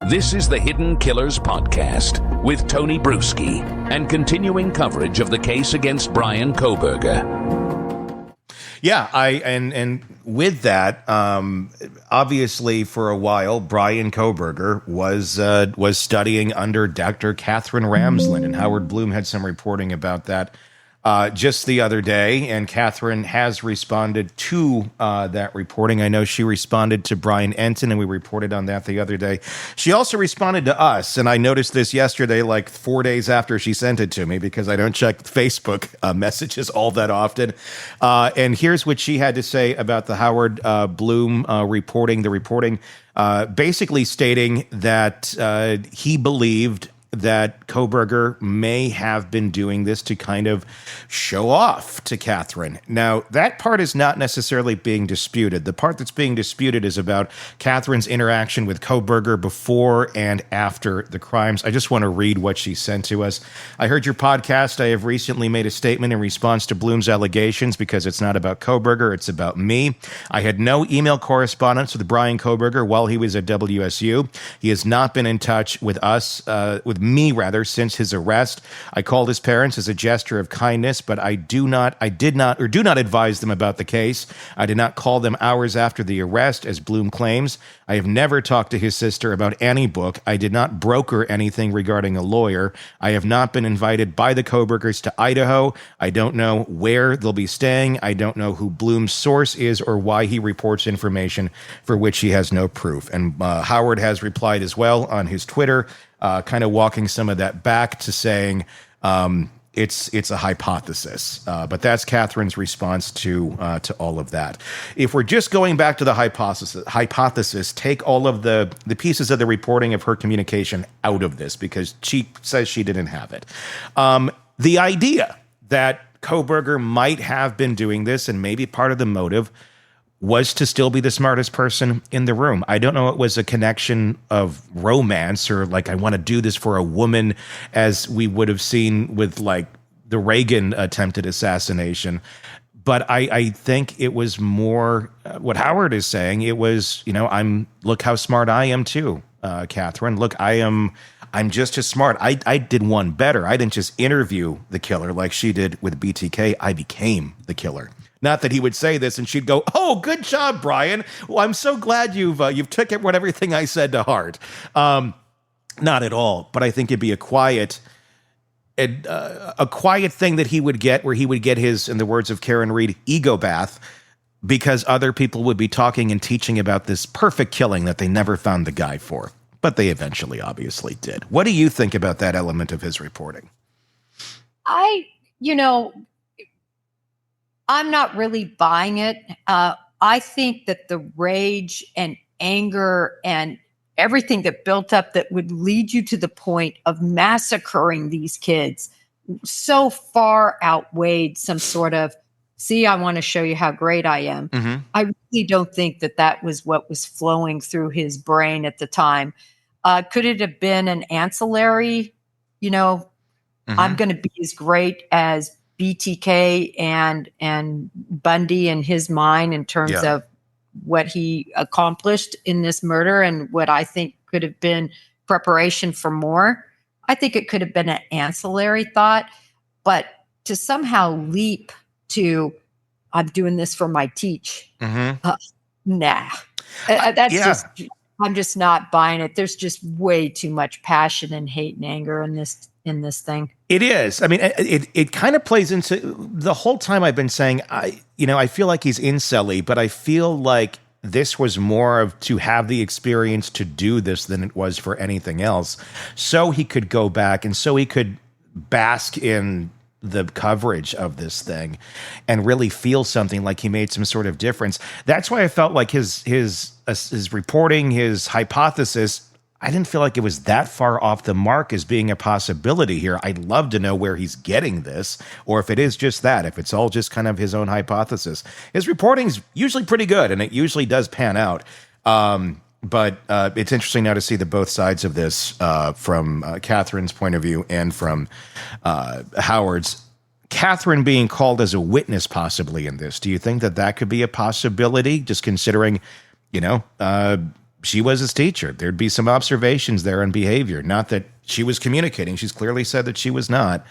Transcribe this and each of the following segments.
This is the Hidden Killers Podcast with Tony Bruschi and continuing coverage of the case against Bryan Kohberger. Yeah, and with that, obviously for a while, Bryan Kohberger was studying under Dr. Catherine Ramsland, and Howard Bloom had some reporting about that just the other day, and Catherine has responded to that reporting. I know she responded to Brian Enton, and we reported on that the other day. She also responded to us, and I noticed this yesterday, like 4 days after she sent it to me, because I don't check Facebook messages all that often. And here's what she had to say about the Howard Bloom reporting, basically stating that he believed that Kohberger may have been doing this to kind of show off to Catherine. Now, that part is not necessarily being disputed. The part that's being disputed is about Catherine's interaction with Kohberger before and after the crimes. I just want to read what she sent to us. I heard your podcast. I have recently made a statement in response to Bloom's allegations because it's not about Kohberger, it's about me. I had no email correspondence with Bryan Kohberger while he was at WSU. He has not been in touch with us, with me since his arrest. I called his parents as a gesture of kindness, but I do not advise them about the case. I did not call them hours after the arrest, as Bloom claims. I have never talked to his sister about any book. I did not broker anything regarding a lawyer. I have not been invited by the Kohbergers to Idaho. I don't know where they'll be staying. I don't know who Bloom's source is or why he reports information for which he has no proof. And Howard has replied as well on his Twitter, kind of walking some of that back to saying it's a hypothesis. But that's Catherine's response to all of that. If we're just going back to the hypothesis, take all of the pieces of the reporting of her communication out of this because she says she didn't have it. The idea that Kohberger might have been doing this and maybe part of the motive was to still be the smartest person in the room. I don't know it was a connection of romance or like I want to do this for a woman as we would have seen with like the Reagan attempted assassination. But I think it was more what Howard is saying. It was, look how smart I am too, Catherine. Look, I'm just as smart. I did one better. I didn't just interview the killer like she did with BTK. I became the killer. Not that he would say this and she'd go, "Oh, good job, Bryan. Well, I'm so glad you've took everything I said to heart." Not at all. But I think it'd be a quiet thing that he would get, where he would get his, in the words of Karen Reed, ego bath, because other people would be talking and teaching about this perfect killing that they never found the guy for. But they eventually obviously did. What do you think about that element of his reporting? I'm not really buying it. I think that the rage and anger and everything that built up that would lead you to the point of massacring these kids so far outweighed some sort of, see, I want to show you how great I am. Mm-hmm. I really don't think that was what was flowing through his brain at the time. Could it have been an ancillary, mm-hmm. I'm going to be as great as BTK and Bundy in his mind in terms of what he accomplished in this murder and what I think could have been preparation for more. I think it could have been an ancillary thought, but to somehow leap to, I'm doing this for my teach. Mm-hmm. Nah, I'm just not buying it. There's just way too much passion and hate and anger in this thing. It is. I mean, it kind of plays into the whole time I've been saying, I feel like he's incelly, but I feel like this was more of to have the experience to do this than it was for anything else. So he could go back and so he could bask in the coverage of this thing and really feel something like he made some sort of difference. That's why I felt like his reporting, his hypothesis, I didn't feel like it was that far off the mark as being a possibility here. I'd love to know where he's getting this, or if it is just that, if it's all just kind of his own hypothesis. His reporting's usually pretty good, and it usually does pan out. But it's interesting now to see the both sides of this from Catherine's point of view and from Howard's. Catherine being called as a witness possibly in this. Do you think that could be a possibility, just considering, she was his teacher. There'd be some observations there on behavior. Not that she was communicating. She's clearly said that she was not.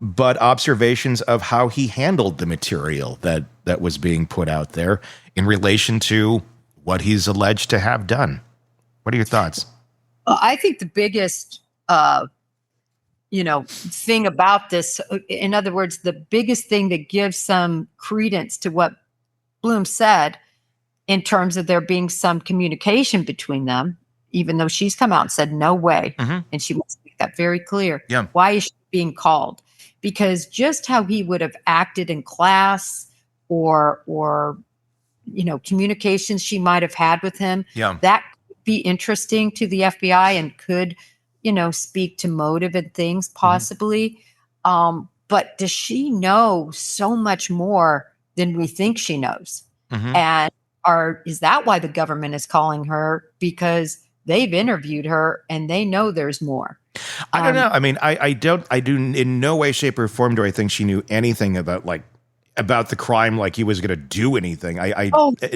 But observations of how he handled the material that was being put out there in relation to what he's alleged to have done. What are your thoughts? I think the biggest, thing about this, in other words, the biggest thing that gives some credence to what Bloom said in terms of there being some communication between them, even though she's come out and said, no way. And she wants to make that very clear. Yeah. Why is she being called? Because just how he would have acted in class or communications she might have had with him, that could be interesting to the FBI and could, speak to motive and things possibly. But does she know so much more than we think she knows? And is that why the government is calling her? Because they've interviewed her and they know there's more. I don't know. I mean, I do in no way, shape, or form do I think she knew anything about the crime, like he was going to do anything.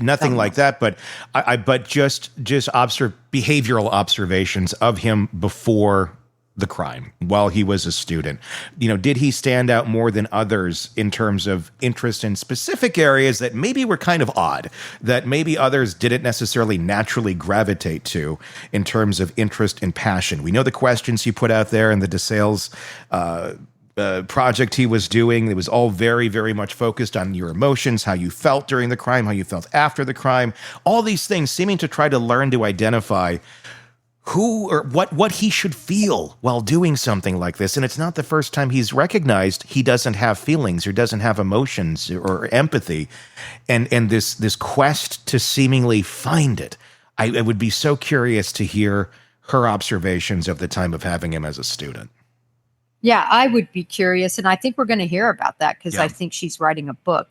Nothing like that. But but just behavioral observations of him before the crime while he was a student. Did he stand out more than others in terms of interest in specific areas that maybe were kind of odd, that maybe others didn't necessarily naturally gravitate to in terms of interest and passion? We know the questions he put out there and the DeSales project he was doing. It was all very, very much focused on your emotions, how you felt during the crime, how you felt after the crime, all these things seeming to try to learn to identify who or what he should feel while doing something like this. And it's not the first time he's recognized he doesn't have feelings or doesn't have emotions or empathy. And this quest to seemingly find it. I would be so curious to hear her observations of the time of having him as a student. Yeah, I would be curious. And I think we're going to hear about that because I think she's writing a book.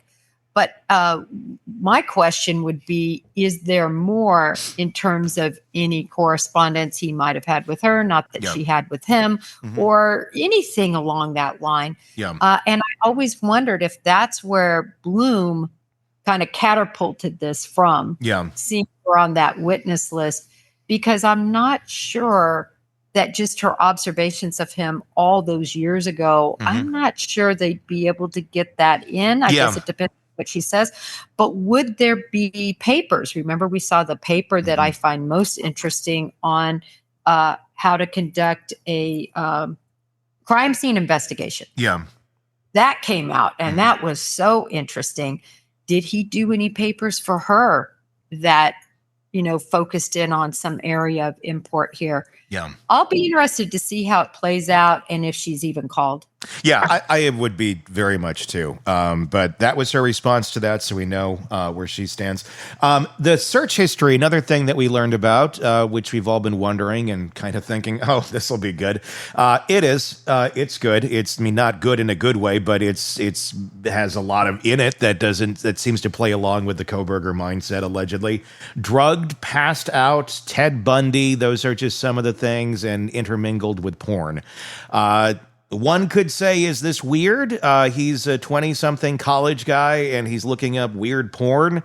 But my question would be, is there more in terms of any correspondence he might have had with her, not that she had with him, or anything along that line? And I always wondered if that's where Bloom kind of catapulted this from, seeing her on that witness list, because I'm not sure that just her observations of him all those years ago, I'm not sure they'd be able to get that in. I guess it depends what she says, but would there be papers? Remember, we saw the paper that I find most interesting on how to conduct a crime scene investigation. That came out, and that was so interesting. Did he do any papers for her that, focused in on some area of import here? I'll be interested to see how it plays out and if she's even called. I would be very much too. But that was her response to that, so we know where she stands. The search history, another thing that we learned about, which we've all been wondering and kind of thinking, oh, this will be good. It is. It's good. It's, not good in a good way, but it has a lot of in it that seems to play along with the Kohberger mindset, allegedly. Drugged, passed out, Ted Bundy, those are just some of the things, and intermingled with porn. One could say, is this weird? He's a 20-something college guy, and he's looking up weird porn.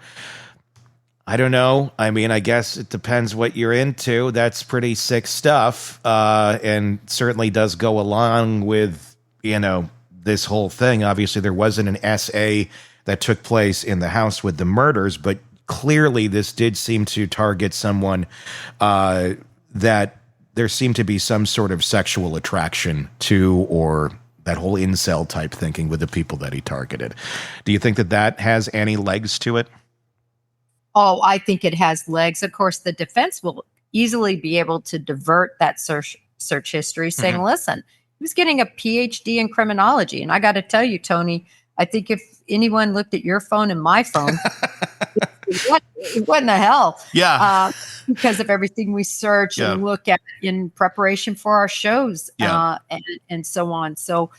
I don't know. I guess it depends what you're into. That's pretty sick stuff, and certainly does go along with, this whole thing. Obviously, there wasn't an SA that took place in the house with the murders, but clearly this did seem to target someone that there seemed to be some sort of sexual attraction to, or that whole incel type thinking with the people that he targeted. Do you think that has any legs to it? Oh, I think it has legs. Of course, the defense will easily be able to divert that search history, saying, listen, he was getting a PhD in criminology. And I got to tell you, Tony, I think if anyone looked at your phone and my phone, what in the hell? Because of everything we search and look at in preparation for our shows and so on. So,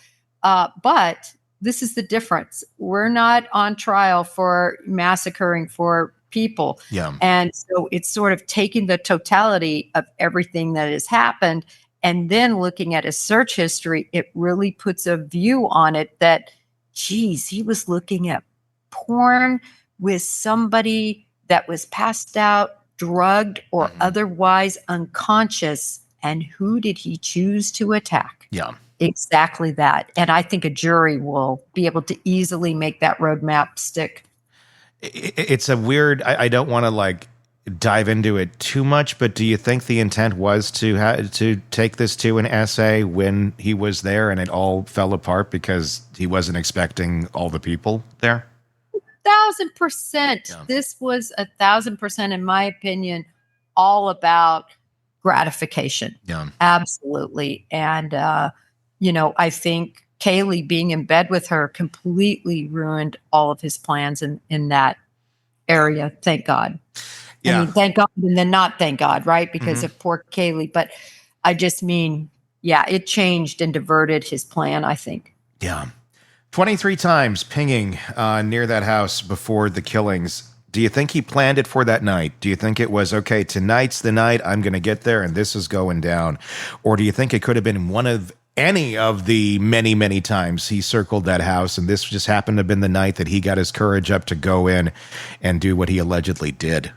but this is the difference. We're not on trial for massacring for people. And so it's sort of taking the totality of everything that has happened and then looking at his search history. It really puts a view on it that, geez, he was looking at porn with somebody that was passed out, drugged or otherwise unconscious. And who did he choose to attack? Yeah. Exactly that. And I think a jury will be able to easily make that roadmap stick. It's a weird, I don't want to like dive into it too much, but do you think the intent was to take this to an essay when he was there and it all fell apart because he wasn't expecting all the people there? 1,000%. Yeah. This was 1,000%, in my opinion, all about gratification. Yeah. Absolutely. And, I think Kaylee being in bed with her completely ruined all of his plans in that area. Thank God. Yeah. I mean, thank God and then not thank God, right? Because of poor Kaylee. But I just mean, yeah, it changed and diverted his plan, I think. Yeah. 23 times pinging near that house before the killings. Do you think he planned it for that night? Do you think it was, okay, tonight's the night, I'm going to get there and this is going down? Or do you think it could have been one of any of the many, many times he circled that house and this just happened to have been the night that he got his courage up to go in and do what he allegedly did?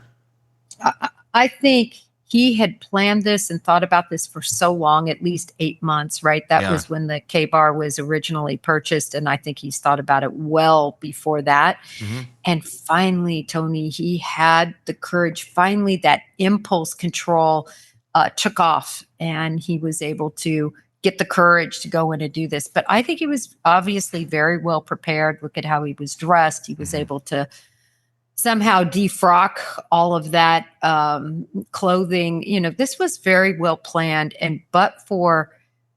I think he had planned this and thought about this for so long, at least 8 months, right? That was when the K-Bar was originally purchased. And I think he's thought about it well before that. And finally, Tony, he had the courage. Finally, that impulse control took off and he was able to get the courage to go in and do this. But I think he was obviously very well prepared. Look at how he was dressed. He was able to somehow defrock all of that clothing. This was very well planned. And but for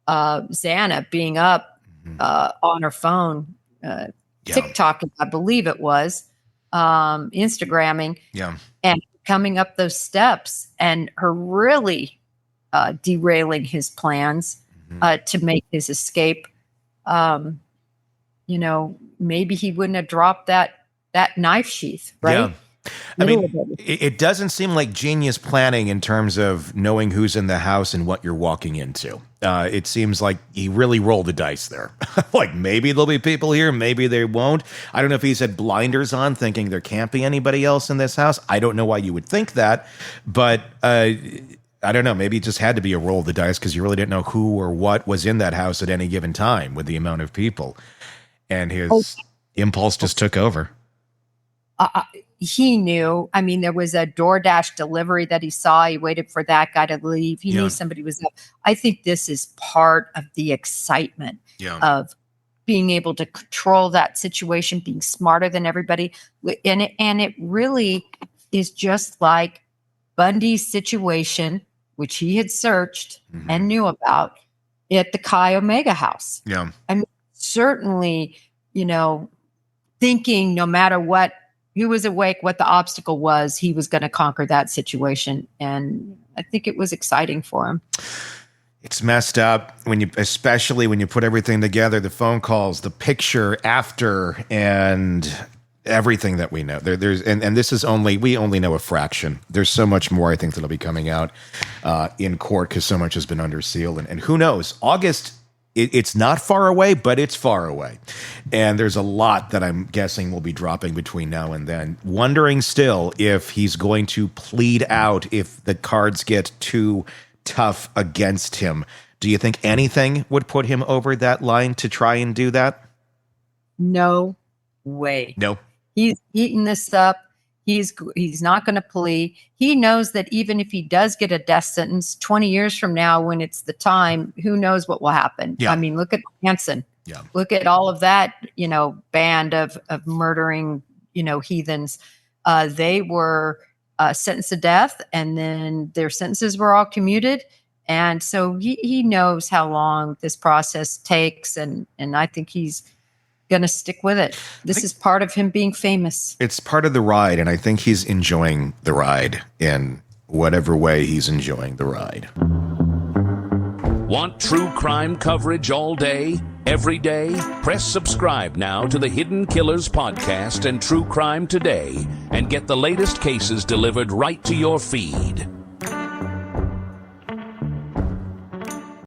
Xana being up on her phone, TikTok, I believe it was, Instagramming, and coming up those steps and her really derailing his plans to make his escape, maybe he wouldn't have dropped that knife sheath, right? Yeah. I mean, it doesn't seem like genius planning in terms of knowing who's in the house and what you're walking into. It seems like he really rolled the dice there. Like maybe there'll be people here, maybe they won't. I don't know if he's had blinders on thinking there can't be anybody else in this house. I don't know why you would think that, but I don't know. Maybe it just had to be a roll of the dice because you really didn't know who or what was in that house at any given time with the amount of people. And his impulse just took over. He knew. I mean, there was a DoorDash delivery that he saw. He waited for that guy to leave. He knew somebody was up. I think this is part of the excitement of being able to control that situation, being smarter than everybody. And it really is just like Bundy's situation, which he had searched and knew about at the Chi Omega house. Yeah. I mean, certainly, thinking no matter what, he was awake, what the obstacle was, he was going to conquer that situation. And I think it was exciting for him. It's messed up especially when you put everything together, the phone calls, the picture after, and everything that we know. There's this is we only know a fraction. There's so much more, I think, that'll be coming out in court because so much has been under seal. And who knows? August, it's not far away, but it's far away. And there's a lot that I'm guessing will be dropping between now and then. Wondering still if he's going to plead out if the cards get too tough against him. Do you think anything would put him over that line to try and do that? No way. No. He's eating this up. He's not going to plea. He knows that even if he does get a death sentence 20 years from now, when it's the time, who knows what will happen? Yeah. I mean, look at Hanson. Yeah. Look at all of that, band of murdering, heathens. They were sentenced to death, and then their sentences were all commuted. And so he knows how long this process takes, and I think he's going to stick with it. This is part of him being famous. It's part of the ride, and I think he's enjoying the ride in whatever way he's enjoying the ride. Want true crime coverage all day, every day? Press subscribe now to the Hidden Killers podcast and True Crime Today and get the latest cases delivered right to your feed.